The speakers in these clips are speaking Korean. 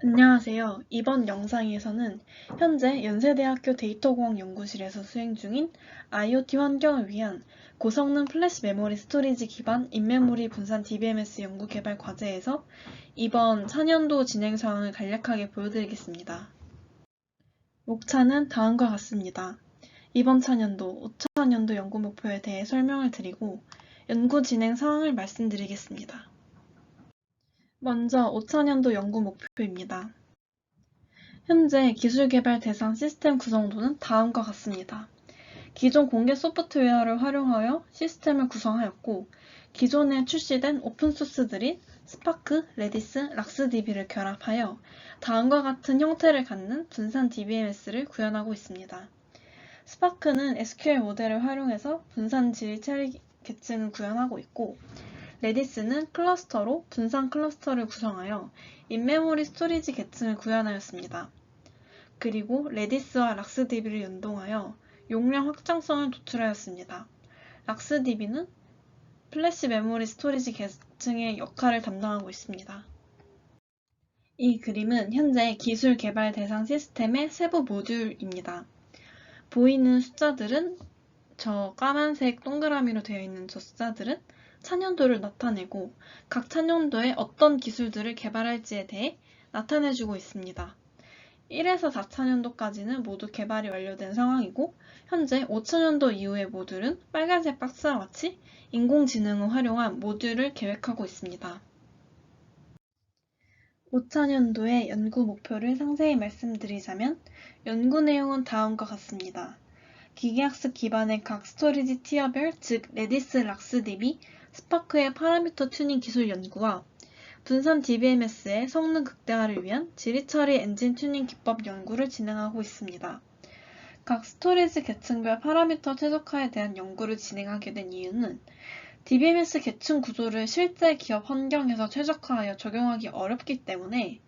안녕하세요. 이번 영상에서는 현재 연세대학교 데이터공학 연구실에서 수행 중인 IoT 환경을 위한 고성능 플래시 메모리 스토리지 기반 인메모리 분산 DBMS 연구 개발 과제에서 이번 4년도 진행 사항을 간략하게 보여드리겠습니다. 목차는 다음과 같습니다. 이번 4년도, 5차년도 연구 목표에 대해 설명을 드리고 연구 진행 사항을 말씀드리겠습니다. 먼저 5차년도 연구 목표입니다. 현재 기술개발 대상 시스템 구성도는 다음과 같습니다. 기존 공개 소프트웨어를 활용하여 시스템을 구성하였고, 기존에 출시된 오픈소스들인 스파크, 레디스, 락스DB를 결합하여 다음과 같은 형태를 갖는 분산 DBMS를 구현하고 있습니다. 스파크는 SQL 모델을 활용해서 분산 지리 처리 계층을 구현하고 있고, 레디스는 클러스터로 분산 클러스터를 구성하여 인메모리 스토리지 계층을 구현하였습니다. 그리고 레디스와 락스DB를 연동하여 용량 확장성을 도출하였습니다. 락스DB는 플래시 메모리 스토리지 계층의 역할을 담당하고 있습니다. 이 그림은 현재 기술 개발 대상 시스템의 세부 모듈입니다. 보이는 숫자들은 저 까만색 동그라미로 되어 있는 저 숫자들은 차년도를 나타내고 각 차년도에 어떤 기술들을 개발할지에 대해 나타내주고 있습니다. 1에서 4차년도까지는 모두 개발이 완료된 상황이고 현재 5차년도 이후의 모듈은 빨간색 박스와 같이 인공지능을 활용한 모듈을 계획하고 있습니다. 5차년도의 연구 목표를 상세히 말씀드리자면 연구 내용은 다음과 같습니다. 기계학습 기반의 각 스토리지 티어별, 즉 레디스, 락스DB, 스파크의 파라미터 튜닝 기술 연구와 분산 DBMS의 성능 극대화를 위한 지리처리 엔진 튜닝 기법 연구를 진행하고 있습니다. 각 스토리지 계층별 파라미터 최적화에 대한 연구를 진행하게 된 이유는 DBMS 계층 구조를 실제 기업 환경에서 최적화하여 적용하기 어렵기 때문에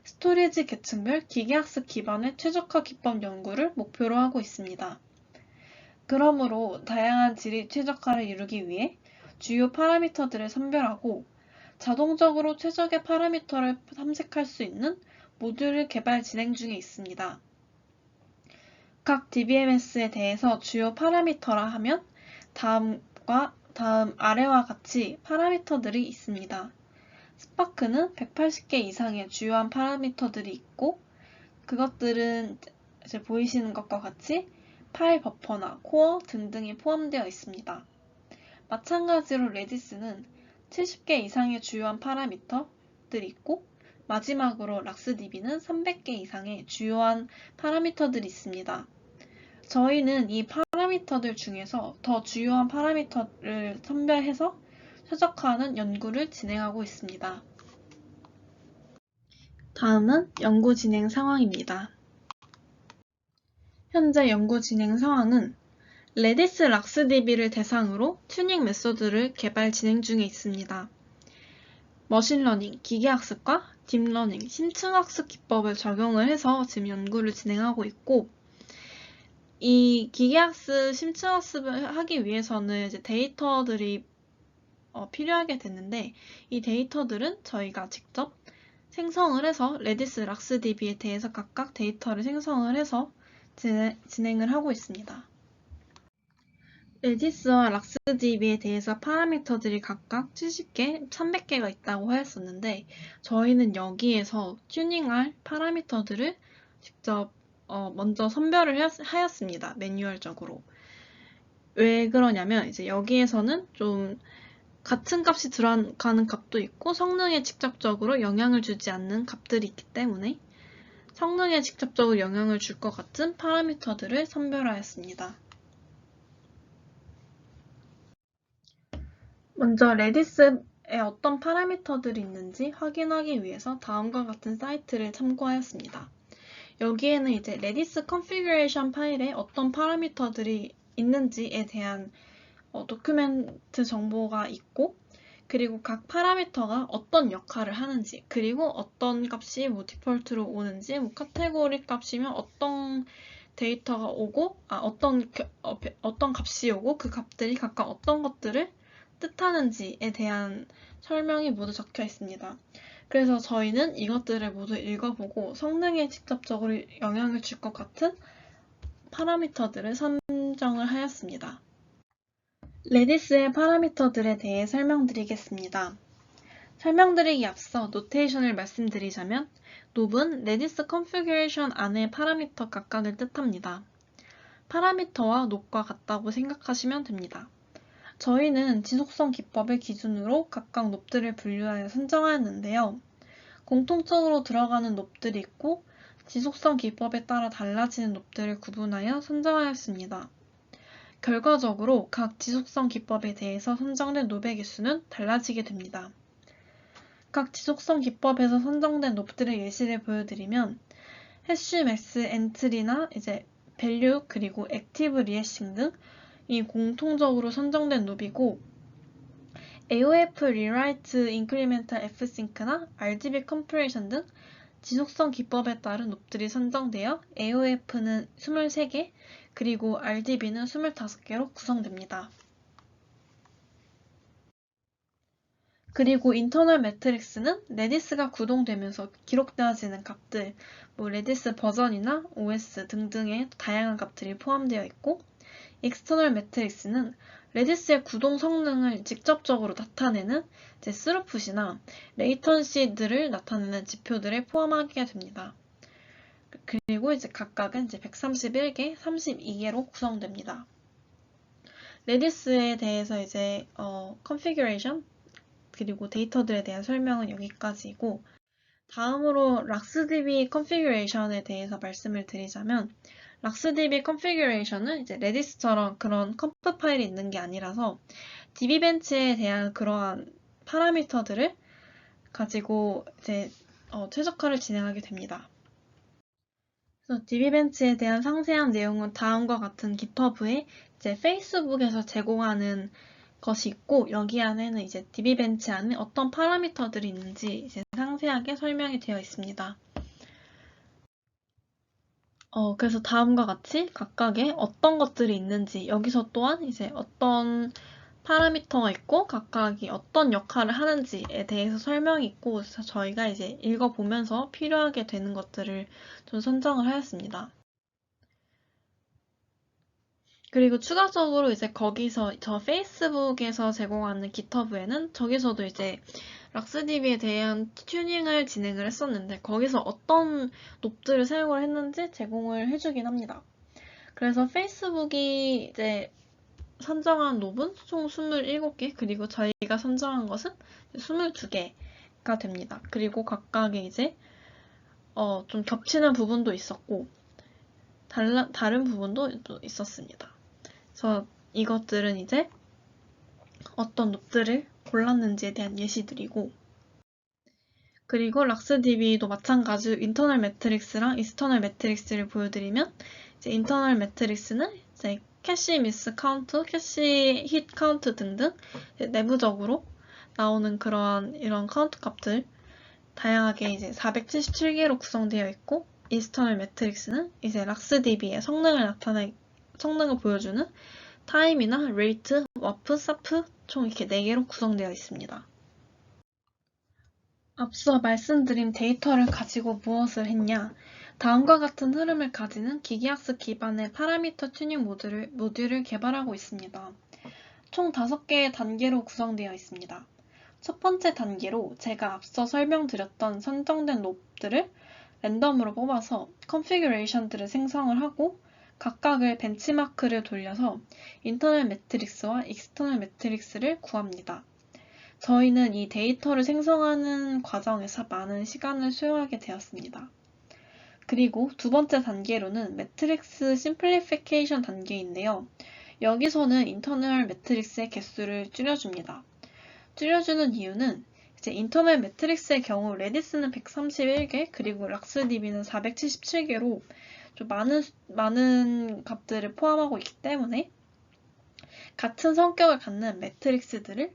스토리지 계층별 기계학습 기반의 최적화 기법 연구를 목표로 하고 있습니다. 그러므로 다양한 지리 최적화를 이루기 위해 주요 파라미터들을 선별하고 자동적으로 최적의 파라미터를 탐색할 수 있는 모듈을 개발 진행 중에 있습니다. 각 DBMS에 대해서 주요 파라미터라 하면 다음 아래와 같이 파라미터들이 있습니다. 스파크는 180개 이상의 주요한 파라미터들이 있고 그것들은 이제 보이시는 것과 같이 파일 버퍼나 코어 등등이 포함되어 있습니다. 마찬가지로 레디스는 70개 이상의 주요한 파라미터들이 있고 마지막으로 락스DB는 300개 이상의 주요한 파라미터들이 있습니다. 저희는 이 파라미터들 중에서 더 주요한 파라미터를 선별해서 최적화하는 연구를 진행하고 있습니다. 다음은 연구 진행 상황입니다. 현재 연구 진행 상황은 레디스 락스DB를 대상으로 튜닝 메소드를 개발 진행 중에 있습니다. 머신러닝, 기계학습과 딥러닝, 심층학습 기법을 적용을 해서 지금 연구를 진행하고 있고 이 기계학습, 심층학습을 하기 위해서는 이제 데이터들이 필요하게 됐는데 이 데이터들은 저희가 직접 생성을 해서 레디스, 락스DB에 대해서 각각 데이터를 생성을 해서 진행을 하고 있습니다. 레디스와 락스DB에 대해서 파라미터들이 각각 70개, 300개가 있다고 하였었는데 저희는 여기에서 튜닝할 파라미터들을 직접 먼저 선별을 하였습니다. 매뉴얼적으로. 왜 그러냐면 이제 여기에서는 좀 같은 값이 들어가는 값도 있고 성능에 직접적으로 영향을 주지 않는 값들이 있기 때문에 성능에 직접적으로 영향을 줄 것 같은 파라미터들을 선별하였습니다. 먼저 레디스에 어떤 파라미터들이 있는지 확인하기 위해서 다음과 같은 사이트를 참고하였습니다. 여기에는 이제 레디스 컨피그레이션 파일에 어떤 파라미터들이 있는지에 대한 도큐멘트 정보가 있고 그리고 각 파라미터가 어떤 역할을 하는지 그리고 어떤 값이 디폴트로 오는지 카테고리 값이면 어떤 데이터가 오고 어떤 값이 오고 그 값들이 각각 어떤 것들을 뜻하는지에 대한 설명이 모두 적혀 있습니다. 그래서 저희는 이것들을 모두 읽어보고 성능에 직접적으로 영향을 줄 것 같은 파라미터들을 선정을 하였습니다. 레디스의 파라미터들에 대해 설명드리겠습니다. 설명드리기 앞서 노테이션을 말씀드리자면 놉은 레디스 컨피규레이션 안의 파라미터 각각을 뜻합니다. 파라미터와 놉과 같다고 생각하시면 됩니다. 저희는 지속성 기법을 기준으로 각각 놉들을 분류하여 선정하였는데요. 공통적으로 들어가는 놉들이 있고 지속성 기법에 따라 달라지는 놉들을 구분하여 선정하였습니다. 결과적으로 각 지속성 기법에 대해서 선정된 놉의 개수는 달라지게 됩니다. 각 지속성 기법에서 선정된 놉들의 예시를 보여드리면 해쉬 매스 엔트리나 밸류 그리고 액티브 리해싱 등이 공통적으로 선정된 놉이고 AOF 리라이트 인크리멘탈 fsync나 RGB 컴프레이션 등 지속성 기법에 따른 놉들이 선정되어 AOF는 23개 그리고 RGB는 25개로 구성됩니다. 그리고 인터널 매트릭스는 레디스가 구동되면서 기록되어지는 값들, 레디스 버전이나 OS 등등의 다양한 값들이 포함되어 있고 익스터널 매트릭스는 레디스의 구동 성능을 직접적으로 나타내는 스루풋이나 레이턴시들을 나타내는 지표들을 포함하게 됩니다. 그리고 각각은 131개, 32개로 구성됩니다. 레디스에 대해서 컨피규레이션 그리고 데이터들에 대한 설명은 여기까지이고 다음으로 락스DB 컨피규레이션에 대해서 말씀을 드리자면 락스DB 컨피규레이션은 레디스처럼 그런 컴프 파일이 있는 게 아니라서 DB벤치에 대한 그러한 파라미터들을 가지고 최적화를 진행하게 됩니다. 그래서 DB벤치에 대한 상세한 내용은 다음과 같은 GitHub에 페이스북에서 제공하는 것이 있고 여기 안에는 DB벤치 안에 어떤 파라미터들이 있는지 상세하게 설명이 되어 있습니다. 그래서 다음과 같이 각각의 어떤 것들이 있는지 여기서 또한 어떤 파라미터가 있고 각각이 어떤 역할을 하는지에 대해서 설명이 있고 그래서 저희가 읽어보면서 필요하게 되는 것들을 좀 선정을 하였습니다. 그리고 추가적으로 거기서 저 페이스북에서 제공하는 GitHub에는 저기서도 락스DB에 대한 튜닝을 진행을 했었는데 거기서 어떤 놉들을 사용을 했는지 제공을 해주긴 합니다. 그래서 페이스북이 선정한 놉은 총 27개 그리고 저희가 선정한 것은 22개가 됩니다. 그리고 각각의 좀 겹치는 부분도 있었고 다른 부분도 있었습니다. 그래서 이것들은 어떤 놉들을 골랐는지에 대한 예시들이고 그리고 락스DB도 마찬가지로 인터널 매트릭스랑 익스터널 매트릭스를 보여드리면 인터널 매트릭스는 캐시 미스 카운트, 캐시 힛 카운트 등등 내부적으로 나오는 이런 카운트 값들 다양하게 477개로 구성되어 있고 익스터널 매트릭스는 락스DB의 성능을 보여주는 타임이나 레이트, 와프, 사프 총 이렇게 4개로 구성되어 있습니다. 앞서 말씀드린 데이터를 가지고 무엇을 했냐? 다음과 같은 흐름을 가지는 기계학습 기반의 파라미터 튜닝 모듈을 개발하고 있습니다. 총 5개의 단계로 구성되어 있습니다. 첫 번째 단계로 제가 앞서 설명드렸던 선정된 놉들을 랜덤으로 뽑아서 컨피규레이션들을 생성을 하고 각각을 벤치마크를 돌려서 인터널 매트릭스와 익스터널 매트릭스를 구합니다. 저희는 이 데이터를 생성하는 과정에서 많은 시간을 소요하게 되었습니다. 그리고 두 번째 단계로는 매트릭스 심플리피케이션 단계인데요. 여기서는 인터널 매트릭스의 개수를 줄여줍니다. 줄여주는 이유는 인터널 매트릭스의 경우 레디스는 131개 그리고 락스DB는 477개로 좀 많은 값들을 포함하고 있기 때문에 같은 성격을 갖는 매트릭스들을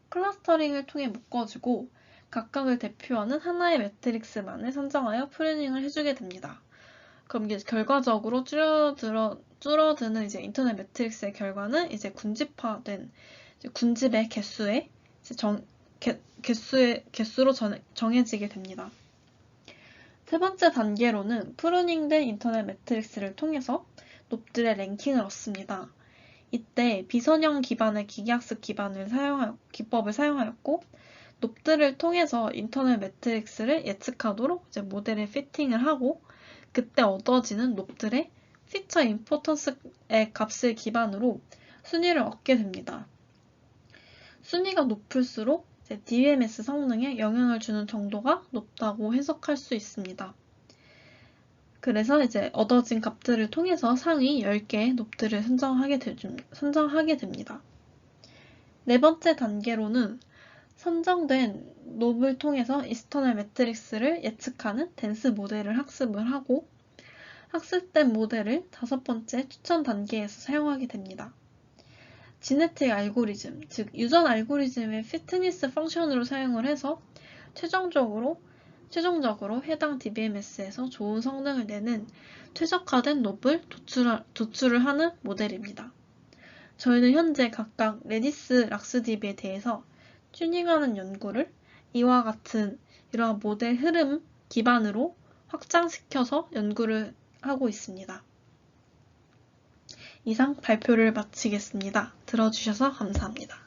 클러스터링을 통해 묶어주고 각각을 대표하는 하나의 매트릭스만을 선정하여 프루닝을 해주게 됩니다. 그럼 결과적으로 줄어드는 인터넷 매트릭스의 결과는 군집화된 군집의 개수에 개수로 정해지게 됩니다. 세 번째 단계로는 프루닝된 인터넷 매트릭스를 통해서 롭들의 랭킹을 얻습니다. 이때 비선형 기반의 기계학습 기법을 사용하였고, 롭들을 통해서 인터넷 매트릭스를 예측하도록 이제 모델에 피팅을 하고, 그때 얻어지는 롭들의 피처 임포턴스의 값을 기반으로 순위를 얻게 됩니다. 순위가 높을수록 DBMS 성능에 영향을 주는 정도가 높다고 해석할 수 있습니다. 그래서 이제 얻어진 값들을 통해서 상위 10개의 롭들을 선정하게 됩니다. 네 번째 단계로는 선정된 롭을 통해서 이스터널 매트릭스를 예측하는 댄스 모델을 학습을 하고, 학습된 모델을 다섯 번째 추천 단계에서 사용하게 됩니다. 지네틱 알고리즘, 즉 유전 알고리즘의 피트니스 펑션으로 사용을 해서 최종적으로 해당 DBMS에서 좋은 성능을 내는 최적화된 롭을 도출을 하는 모델입니다. 저희는 현재 각각 레디스, 락스DB에 대해서 튜닝하는 연구를 이와 같은 이러한 모델 흐름 기반으로 확장시켜서 연구를 하고 있습니다. 이상 발표를 마치겠습니다. 들어주셔서 감사합니다.